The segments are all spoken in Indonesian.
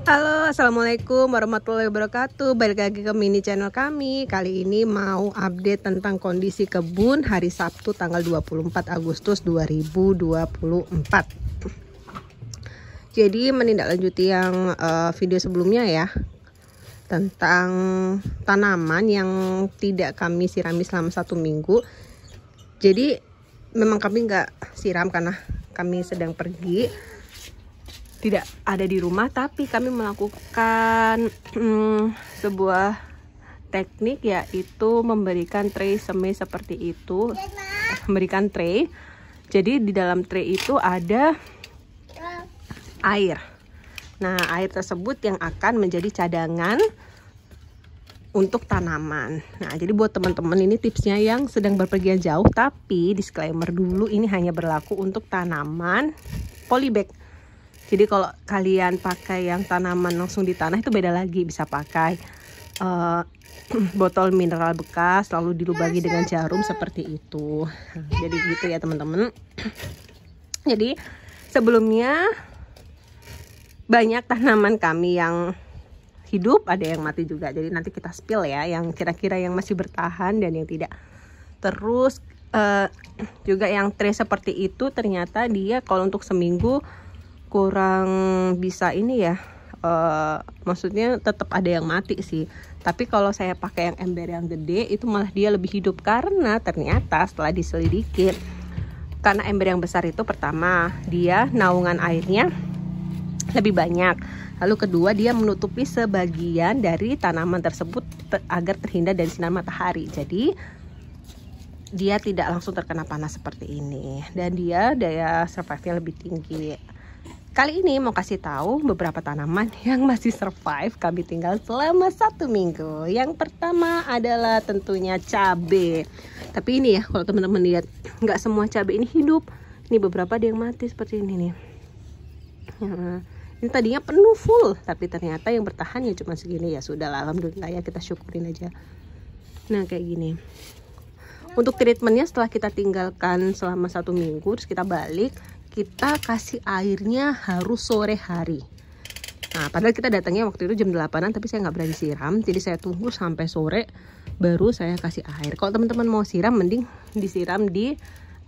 Halo, assalamualaikum warahmatullahi wabarakatuh. Balik lagi ke mini channel kami. Kali ini mau update tentang kondisi kebun hari Sabtu tanggal 24 Agustus 2024. Jadi menindaklanjuti yang video sebelumnya ya, tentang tanaman yang tidak kami sirami selama 1 minggu. Jadi memang kami nggak siram karena kami sedang pergi, tidak ada di rumah, tapi kami melakukan sebuah teknik, yaitu memberikan tray semi seperti itu. Memberikan tray, jadi di dalam tray itu ada air. Nah, air tersebut yang akan menjadi cadangan untuk tanaman. Nah, jadi buat teman-teman ini tipsnya yang sedang berpergian jauh, tapi disclaimer dulu, ini hanya berlaku untuk tanaman polybag. Jadi kalau kalian pakai yang tanaman langsung di tanah itu beda lagi, bisa pakai botol mineral bekas lalu dilubangi dengan jarum seperti itu. Nah, jadi gitu ya teman-teman. Jadi sebelumnya banyak tanaman kami yang hidup, ada yang mati juga. Jadi nanti kita spill ya, yang kira-kira yang masih bertahan dan yang tidak. Terus juga yang tray seperti itu ternyata dia kalau untuk seminggu kurang bisa ini ya, maksudnya tetap ada yang mati sih. Tapi kalau saya pakai yang ember yang gede itu malah dia lebih hidup, karena ternyata setelah diselidiki, karena ember yang besar itu pertama dia naungan airnya lebih banyak, lalu kedua dia menutupi sebagian dari tanaman tersebut agar terhindar dari sinar matahari. Jadi dia tidak langsung terkena panas seperti ini, dan dia daya survive-nya lebih tinggi. Kali ini mau kasih tahu beberapa tanaman yang masih survive kami tinggal selama 1 minggu. Yang pertama adalah tentunya cabai. Tapi ini ya, kalau teman-teman lihat, nggak semua cabai ini hidup. Ini beberapa ada yang mati seperti ini nih. Nah, ini tadinya penuh full, tapi ternyata yang bertahan ya cuma segini. Ya sudahlah, alhamdulillah ya, kita syukurin aja. Nah kayak gini. Untuk treatmentnya setelah kita tinggalkan selama 1 minggu, terus kita balik, kita kasih airnya harus sore hari. Nah, padahal kita datangnya waktu itu jam 8-an, tapi saya nggak berani siram. Jadi saya tunggu sampai sore baru saya kasih air. Kalau teman-teman mau siram, mending disiram di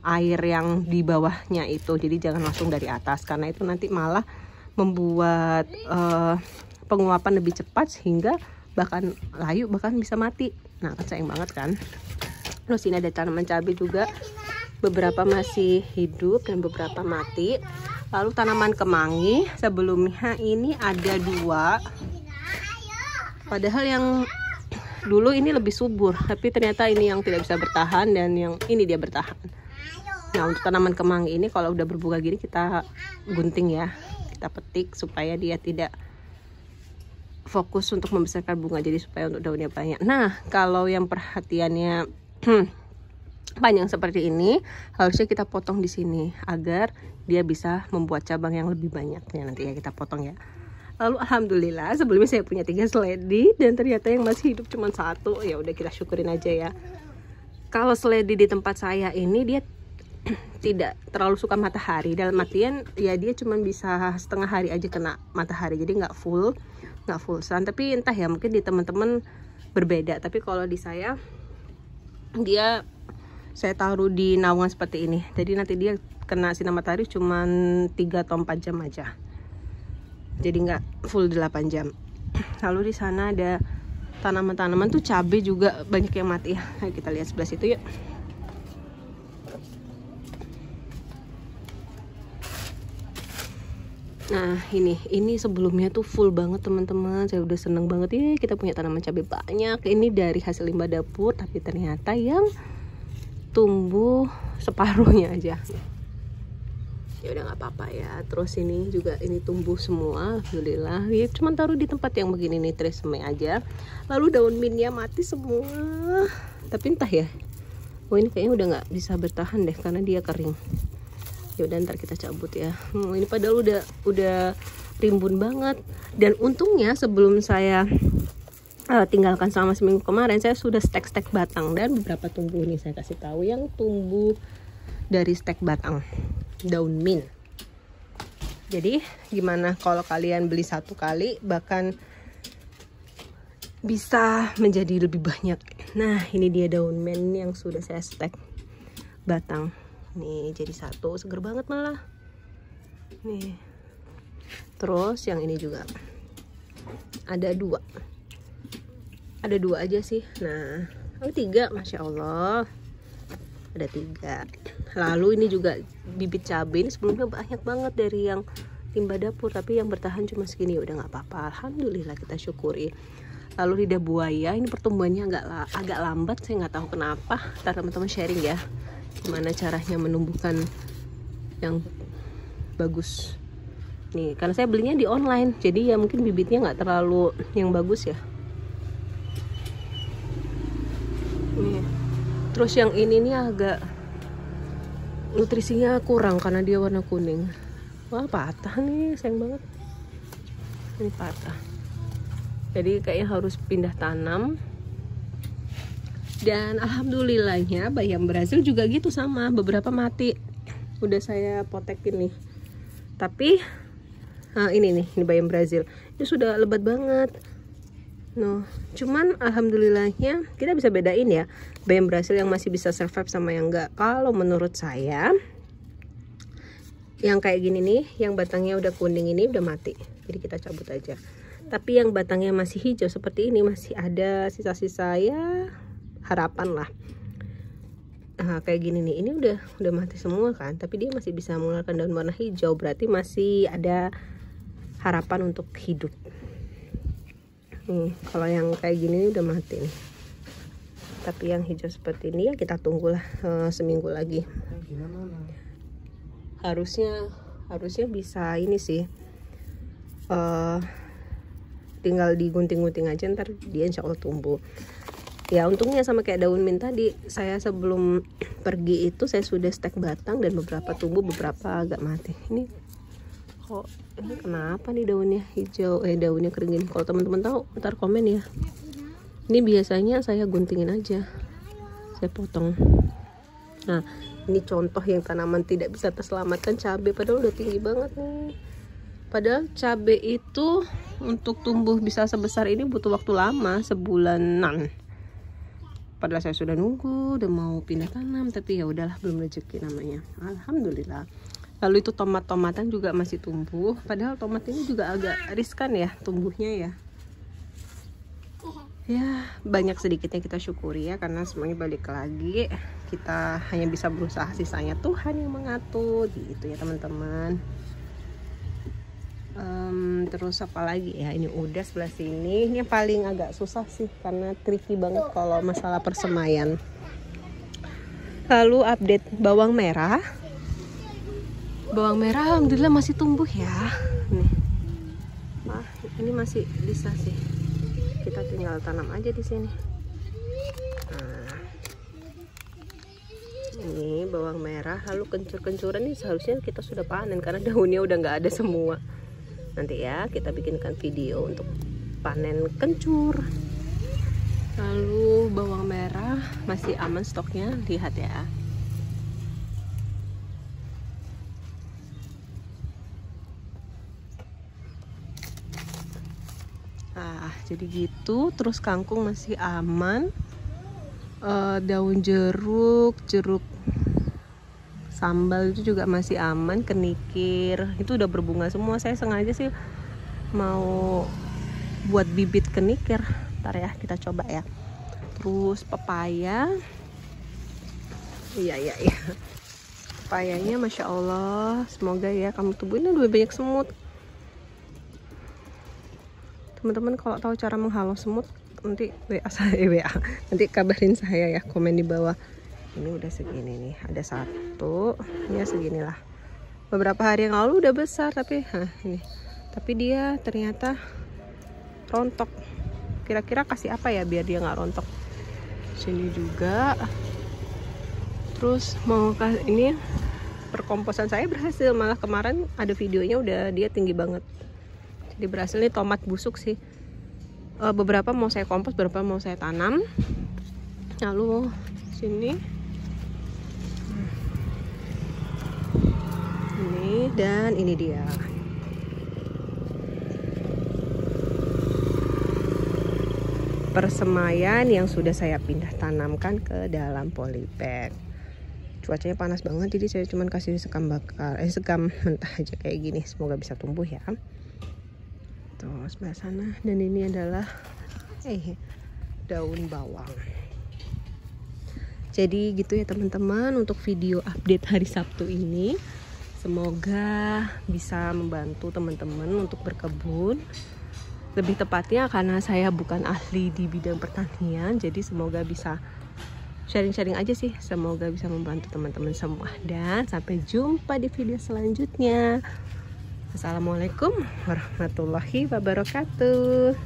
air yang di bawahnya itu. Jadi jangan langsung dari atas, karena itu nanti malah membuat penguapan lebih cepat, sehingga bahkan layu bahkan bisa mati. Nah, kan sayang banget kan. Terus ini ada tanaman cabai juga, beberapa masih hidup dan beberapa mati. Lalu tanaman kemangi sebelumnya ini ada 2. Padahal yang dulu ini lebih subur, tapi ternyata ini yang tidak bisa bertahan dan yang ini dia bertahan. Nah, untuk tanaman kemangi ini kalau udah berbunga gini kita gunting ya, kita petik supaya dia tidak fokus untuk membesarkan bunga, jadi supaya untuk daunnya banyak. Nah, kalau yang perhatiannya panjang seperti ini, harusnya kita potong di sini agar dia bisa membuat cabang yang lebih banyak. Ya, nanti ya kita potong ya. Lalu alhamdulillah sebelumnya saya punya 3 seledi dan ternyata yang masih hidup cuma 1. Ya udah, kita syukurin aja ya. Kalau seledi di tempat saya ini dia tidak terlalu suka matahari, dalam artian ya dia cuma bisa setengah hari aja kena matahari, jadi nggak full sun. Tapi entah ya, mungkin di teman-teman berbeda. Tapi kalau di saya saya taruh di naungan seperti ini, jadi nanti dia kena sinar matahari cuma 3 atau 4 jam aja, jadi nggak full 8 jam. Lalu di sana ada tanaman-tanaman tuh cabai juga banyak yang mati ya. Nah, kita lihat sebelah situ yuk. Nah ini sebelumnya tuh full banget teman-teman. Saya udah seneng banget ya, kita punya tanaman cabai banyak. Ini dari hasil limbah dapur, tapi ternyata yang tumbuh separuhnya aja. Ya udah nggak apa-apa ya. Terus ini juga ini tumbuh semua, alhamdulillah. Ya cuma taruh di tempat yang begini nih, tresemme aja. Lalu daun mintnya mati semua. Tapi entah ya, ini kayaknya udah nggak bisa bertahan deh karena dia kering. Ya udah, ntar kita cabut ya. Ini padahal udah rimbun banget. Dan untungnya sebelum saya tinggalkan selama seminggu kemarin, saya sudah stek batang, dan beberapa tumbuh nih saya kasih tahu yang tumbuh dari stek batang daun mint. Jadi gimana kalau kalian beli satu kali bahkan bisa menjadi lebih banyak. Nah ini dia daun mint yang sudah saya stek batang. Nih jadi satu, seger banget malah. Nih. Terus yang ini juga ada dua. Ada dua aja sih. Nah, tiga, masya Allah. Ada tiga. Lalu ini juga bibit cabai. Ini sebelumnya banyak banget dari yang limbah dapur, tapi yang bertahan cuma segini. Udah nggak apa-apa. Alhamdulillah, kita syukuri. Lalu lidah buaya, ini pertumbuhannya agak lambat, saya nggak tahu kenapa. Ntar teman-teman sharing ya, gimana caranya menumbuhkan yang bagus. Nih, karena saya belinya di online, jadi ya mungkin bibitnya nggak terlalu yang bagus ya. Nih. Terus yang ini nih agak nutrisinya kurang karena dia warna kuning. Wah patah nih, sayang banget. Ini patah. Jadi kayaknya harus pindah tanam. Dan alhamdulillahnya bayam Brazil juga gitu sama, beberapa mati. Udah saya potekin nih. Tapi ini bayam Brazil. Ini sudah lebat banget. No, cuman alhamdulillahnya kita bisa bedain ya bayam Brazil yang masih bisa survive sama yang enggak. Kalau menurut saya yang kayak gini nih, yang batangnya udah kuning ini udah mati. Jadi kita cabut aja. Tapi yang batangnya masih hijau seperti ini masih ada sisa-sisa ya harapan lah. Nah, kayak gini nih, ini udah mati semua kan, tapi dia masih bisa mengeluarkan daun warna hijau, berarti masih ada harapan untuk hidup. Kalau yang kayak gini udah mati nih. Tapi yang hijau seperti ini ya kita tunggulah seminggu lagi. Harusnya bisa ini sih. Tinggal digunting-gunting aja, ntar dia insya Allah tumbuh. Ya untungnya sama kayak daun mint tadi, saya sebelum pergi itu saya sudah stek batang dan beberapa tumbuh, beberapa agak mati. Ini kok ini kenapa nih daunnya hijau, daunnya kering gini? Kalau teman-teman tahu ntar komen ya. Ini biasanya saya guntingin aja, saya potong. Nah ini contoh yang tanaman tidak bisa terselamatkan, cabai, padahal udah tinggi banget nih. Padahal cabai itu untuk tumbuh bisa sebesar ini butuh waktu lama, sebulanan. Padahal saya sudah nunggu, udah mau pindah tanam, tapi ya udahlah, belum rezeki namanya. Alhamdulillah. Lalu itu tomat-tomatan juga masih tumbuh. Padahal tomat ini juga agak riskan ya tumbuhnya ya. Ya banyak sedikitnya kita syukuri ya, karena semuanya balik lagi. Kita hanya bisa berusaha, sisanya Tuhan yang mengatur gitu ya teman-teman. Terus apa lagi ya, ini udah sebelah sini. Ini yang paling agak susah sih karena tricky banget kalau masalah persemaian. Lalu update bawang merah alhamdulillah masih tumbuh ya. Nih. Wah, ini masih bisa sih, kita tinggal tanam aja di sini. Nah, ini bawang merah. Lalu kencur-kencuran ini seharusnya kita sudah panen karena daunnya udah nggak ada semua. Nanti ya kita bikinkan video untuk panen kencur. Lalu bawang merah masih aman stoknya, lihat ya. Jadi gitu. Terus kangkung masih aman. Daun jeruk sambal itu juga masih aman. Kenikir itu udah berbunga semua. Saya sengaja sih mau buat bibit kenikir. Ntar ya kita coba ya. Terus pepaya, iya pepayanya masya Allah, semoga ya kamu tumbuhin. Udah banyak semut. Teman-teman kalau tahu cara menghalau semut nanti WA nanti kabarin saya ya, komen di bawah. Ini udah segini nih, ada satu, ya seginilah. Beberapa hari yang lalu udah besar tapi dia ternyata rontok. Kira-kira kasih apa ya biar dia nggak rontok? Sini juga. Terus mau ini perkomposan saya berhasil, malah kemarin ada videonya udah dia tinggi banget. Jadi berhasil. Nih tomat busuk sih. Beberapa mau saya kompos, beberapa mau saya tanam. Lalu sini ini dan ini dia. persemaian yang sudah saya pindah tanamkan ke dalam polybag. Cuacanya panas banget, jadi saya cuman kasih sekam mentah aja kayak gini. Semoga bisa tumbuh ya. Tuh sebelah sana, dan ini adalah daun bawang. Jadi gitu ya teman-teman untuk video update hari Sabtu ini. Semoga bisa membantu teman-teman untuk berkebun. Lebih tepatnya karena saya bukan ahli di bidang pertanian, jadi semoga bisa sharing-sharing aja sih. Semoga bisa membantu teman-teman semua. Dan sampai jumpa di video selanjutnya. Assalamualaikum warahmatullahi wabarakatuh.